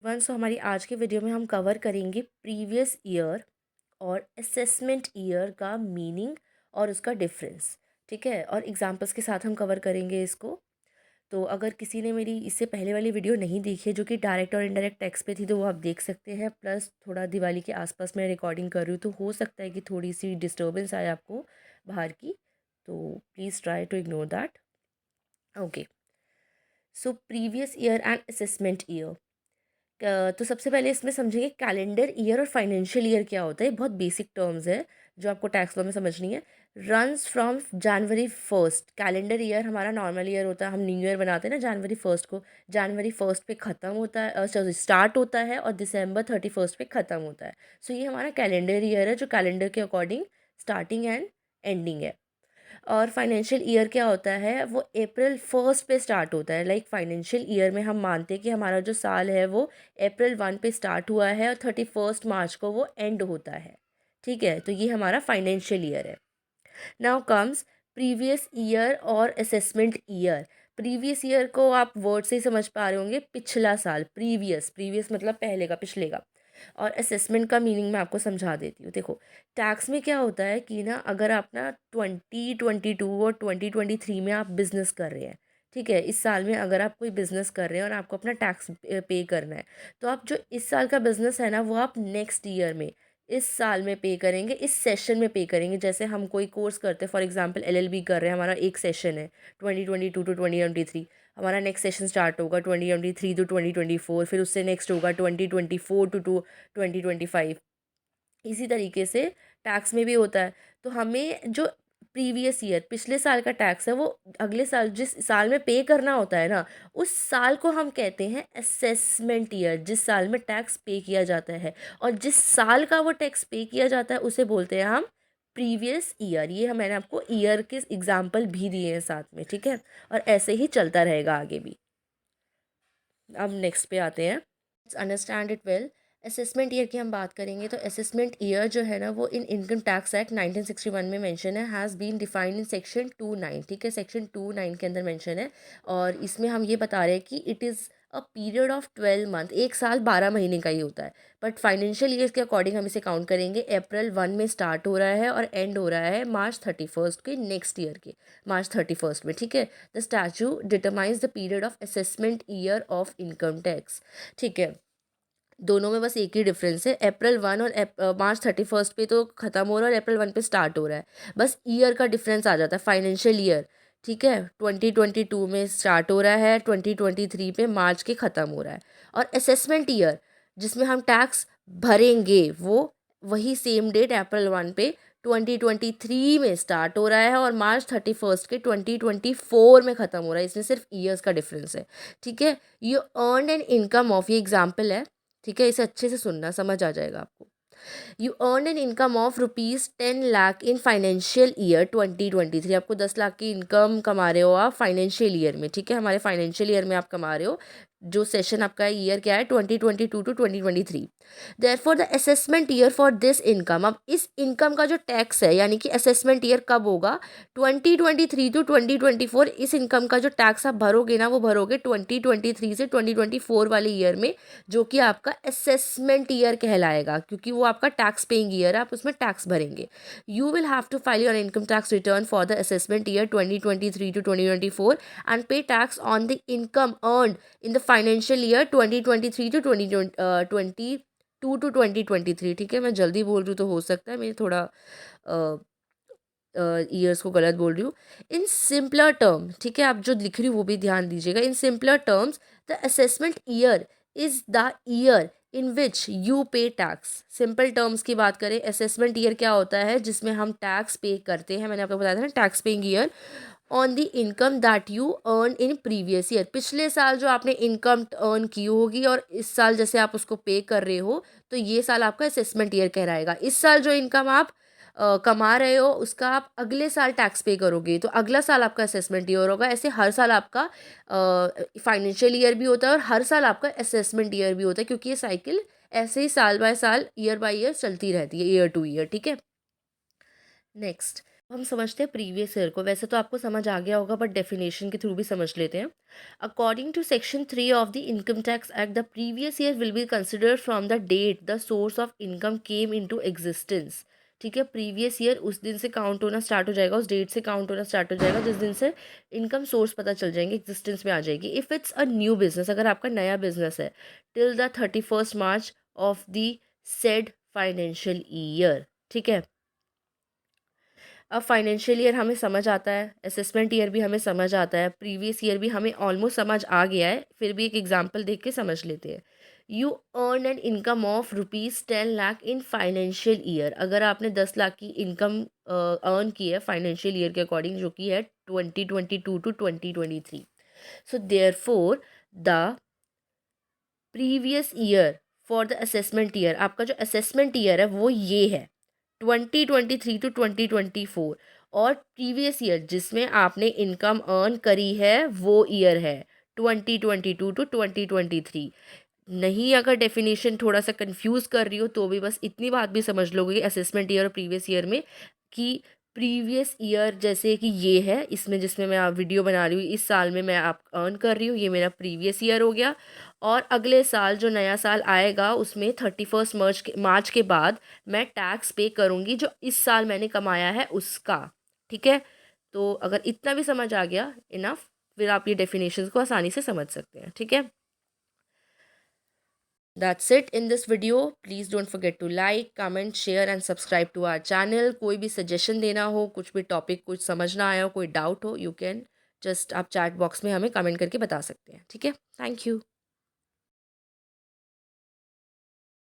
सो हमारी आज के वीडियो में हम कवर करेंगे प्रीवियस ईयर और असेसमेंट ईयर का मीनिंग और उसका डिफरेंस। ठीक है, और एग्जांपल्स के साथ हम कवर करेंगे इसको। तो अगर किसी ने मेरी इससे पहले वाली वीडियो नहीं देखी है जो कि डायरेक्ट और इनडायरेक्ट टैक्स पे थी, तो वो आप देख सकते हैं। प्लस थोड़ा दिवाली के आसपास मैं रिकॉर्डिंग कर रही हूँ, तो हो सकता है कि थोड़ी सी डिस्टर्बेंस आए आपको बाहर की, तो please try to ignore that. Okay, so previous year and assessment year. तो सबसे पहले इसमें समझेंगे कैलेंडर ईयर और फाइनेंशियल ईयर क्या होता है। बहुत बेसिक टर्म्स है जो आपको टैक्स लॉ में समझनी है। Runs from January 1। Calendar year हमारा नॉर्मल ईयर होता है, हम न्यू ईयर बनाते हैं ना जनवरी 1 को। जनवरी 1 पे ख़त्म होता है, सॉरी स्टार्ट होता है, और December 31 पे ख़त्म होता है। सो ये हमारा कैलेंडर ईयर है जो कैलेंडर के अकॉर्डिंग स्टार्टिंग एंड एंडिंग है। और फाइनेंशियल ईयर क्या होता है, वो April 1 पे स्टार्ट होता है। लाइक फाइनेंशियल ईयर में हम मानते हैं कि हमारा जो साल है वो April 1 पे स्टार्ट हुआ है और 31 मार्च को वो एंड होता है। ठीक है, तो ये हमारा फाइनेंशियल ईयर है। नाउ कम्स प्रीवियस ईयर और असेसमेंट ईयर। प्रीवियस ईयर को आप वर्ड से ही समझ पा रहे होंगे, पिछला साल। प्रीवियस प्रीवियस मतलब पहले का, पिछले का। और असेसमेंट का मीनिंग मैं आपको समझा देती हूँ। देखो, टैक्स में क्या होता है कि ना, अगर आप ना 2022 और 2023 में आप बिज़नेस कर रहे हैं, ठीक है, इस साल में अगर आप कोई बिज़नेस कर रहे हैं और आपको अपना टैक्स पे करना है, तो आप जो इस साल का बिज़नेस है ना, वो आप नेक्स्ट ईयर में, इस साल में पे करेंगे, इस सेशन में पे करेंगे। जैसे हम कोई कोर्स करते हैं, फॉर एग्जांपल LLB कर रहे हैं, हमारा एक सेशन है 2022 टू 2023। हमारा नेक्स्ट सेशन स्टार्ट होगा 2023 टू 2024, फिर उससे नेक्स्ट होगा 2024 टू 2025। इसी तरीके से टैक्स में भी होता है। तो हमें जो प्रीवियस ईयर, पिछले साल का टैक्स है, वो अगले साल जिस साल में पे करना होता है ना, उस साल को हम कहते हैं असेसमेंट ईयर, जिस साल में टैक्स पे किया जाता है। और जिस साल का वो टैक्स पे किया जाता है उसे बोलते हैं हम प्रीवियस ईयर। मैंने आपको ईयर के एग्जाम्पल भी दिए हैं साथ में, ठीक है, और ऐसे ही चलता रहेगा आगे भी। अब नेक्स्ट पे आते हैं, understand it well. Assessment year की हम बात करेंगे तो असेसमेंट ईयर जो है ना, वो इन इनकम टैक्स एक्ट 1961 में मेंशन है, has been defined in section 29। ठीक है, सेक्शन 29 के अंदर मेंशन है। और इसमें हम ये बता रहे हैं कि it is a period of 12 month, एक साल 12 महीने का ही होता है। बट फाइनेंशियल ईयर्स के अकॉर्डिंग हम इसे काउंट करेंगे। April 1 में स्टार्ट हो रहा है और एंड हो रहा है March 31 के नेक्स्ट ईयर के March 31 में। ठीक है, the statue determines the period of assessment year of income tax. ठीक है, दोनों में बस एक ही डिफरेंस है। April 1 और March 31 पे तो ख़त्म हो रहा है और April 1 पे स्टार्ट हो रहा है। बस ईयर का डिफरेंस आ जाता है, फाइनेंशियल ईयर। ठीक है, 2022 में स्टार्ट हो रहा है, 2023 पे मार्च के ख़त्म हो रहा है। और असेसमेंट ईयर जिसमें हम टैक्स भरेंगे, वो वही सेम डेट April 1 पे 2023 में स्टार्ट हो रहा है और March 31 के 2024 में ख़त्म हो रहा है। इसमें सिर्फ ईयर्स का डिफरेंस है। ठीक है, you earn an income of, ये एग्जाम्पल है, ठीक है, इसे अच्छे से सुनना, समझ आ जाएगा आपको। You earn an income of ₹10 lakh in financial year 2023। आपको 10 लाख की इनकम कमा रहे हो आप फाइनेंशियल ईयर में। ठीक है, हमारे फाइनेंशियल ईयर में आप कमा रहे हो। जो सेशन आपका ईयर क्या है, 2022 to 2023। Therefore the assessment year for this income, अब इस इनकम का जो टैक्स है, यानी कि असेसमेंट ईयर कब होगा, 2023 टू 2024। इस इनकम का जो टैक्स आप भरोगे ना, वो भरोगे 2023 से 2024 वाले ईयर में, जो कि आपका असेसमेंट ईयर कहलाएगा, क्योंकि वो आपका टैक्स पेइंग ईयर है, आप उसमें टैक्स भरेंगे। You will have to file your income tax return for the assessment year 2023 to 2024 and pay tax on the income earned in the financial year 2023 to 2022 to 2023। ठीक है, मैं जल्दी बोल रही हूँ तो हो सकता है मेरे थोड़ा ईयर्स को गलत बोल रही हूँ। इन सिंपलर टर्म, ठीक है, आप जो लिख रही हूँ वो भी ध्यान दीजिएगा। In simpler terms the assessment year is the year in which you पे टैक्स। सिंपल टर्म्स की बात करें, असेसमेंट ईयर क्या होता है, जिसमें हम टैक्स पे करते हैं। मैंने आपको बताया था ना, tax paying year on the income that you earn in previous year. पिछले साल जो आपने इनकम अर्न की होगी और इस साल जैसे आप उसको पे कर रहे हो, तो ये साल आपका असेसमेंट ईयर कहलाएगा। इस साल जो इनकम आप कमा रहे हो, उसका आप अगले साल टैक्स पे करोगे, तो अगला साल आपका असेसमेंट ईयर होगा। ऐसे हर साल आपका फाइनेंशियल ईयर भी होता है और हर साल आपका असेसमेंट ईयर भी होता है, क्योंकि ये साइकिल ऐसे ही साल बाय साल, ईयर बाय ईयर चलती रहती है, ईयर टू ईयर। ठीक है, नेक्स्ट, हम समझते हैं प्रीवियस ईयर को, वैसे तो आपको समझ आ गया होगा बट डेफिनेशन के थ्रू भी समझ लेते हैं। According to section 3 of the income tax act, the previous year will be considered from the date the source of income came into existence. ठीक है, प्रीवियस ईयर उस दिन से काउंट होना स्टार्ट हो जाएगा, उस डेट से काउंट होना स्टार्ट हो जाएगा जिस दिन से इनकम सोर्स पता चल जाएंगे, एग्जिस्टेंस में आ जाएगी। If it's a new business, अगर आपका नया बिजनेस है, till the 31 March of the said financial year. ठीक है, अब फाइनेंशियल ईयर हमें समझ आता है, असेसमेंट ईयर भी हमें समझ आता है, प्रीवियस ईयर भी हमें ऑलमोस्ट समझ आ गया है, फिर भी एक एग्जांपल देख के समझ लेते हैं। You earn an income of ₹10 lakh in financial year. अगर आपने 10 लाख की इनकम अर्न की है फाइनेंशियल ईयर के अकॉर्डिंग, जो कि है 2022 to 2023, so therefore the previous year for the assessment year, आपका जो असेसमेंट ईयर है वो ये है 2023 टू 2024, और प्रीवियस ईयर जिसमें आपने इनकम अर्न करी है वो ईयर है 2022 टू 2023। नहीं, अगर डेफिनेशन थोड़ा सा कंफ्यूज कर रही हो तो भी बस इतनी बात भी समझ लोगे कि असेसमेंट ईयर और प्रीवियस ईयर में, कि प्रीवियस ईयर जैसे कि ये है, इसमें जिसमें मैं आप वीडियो बना रही हूँ, इस साल में मैं आप अर्न कर रही हूँ, ये मेरा प्रीवियस ईयर हो गया। और अगले साल जो नया साल आएगा उसमें 31 मार्च के बाद मैं टैक्स पे करूँगी जो इस साल मैंने कमाया है उसका। ठीक है, तो अगर इतना भी समझ आ गया इनफ, फिर आप ये डेफिनेशंस को आसानी से समझ सकते हैं। ठीक है, that's it in this video. Please don't forget to like, comment, share and subscribe to our channel. कोई भी सजेशन देना हो, कुछ भी टॉपिक कुछ समझ ना आया हो, कोई डाउट हो, यू कैन जस्ट आप चैट बॉक्स में हमें कमेंट करके बता सकते हैं। ठीक है, थैंक यू।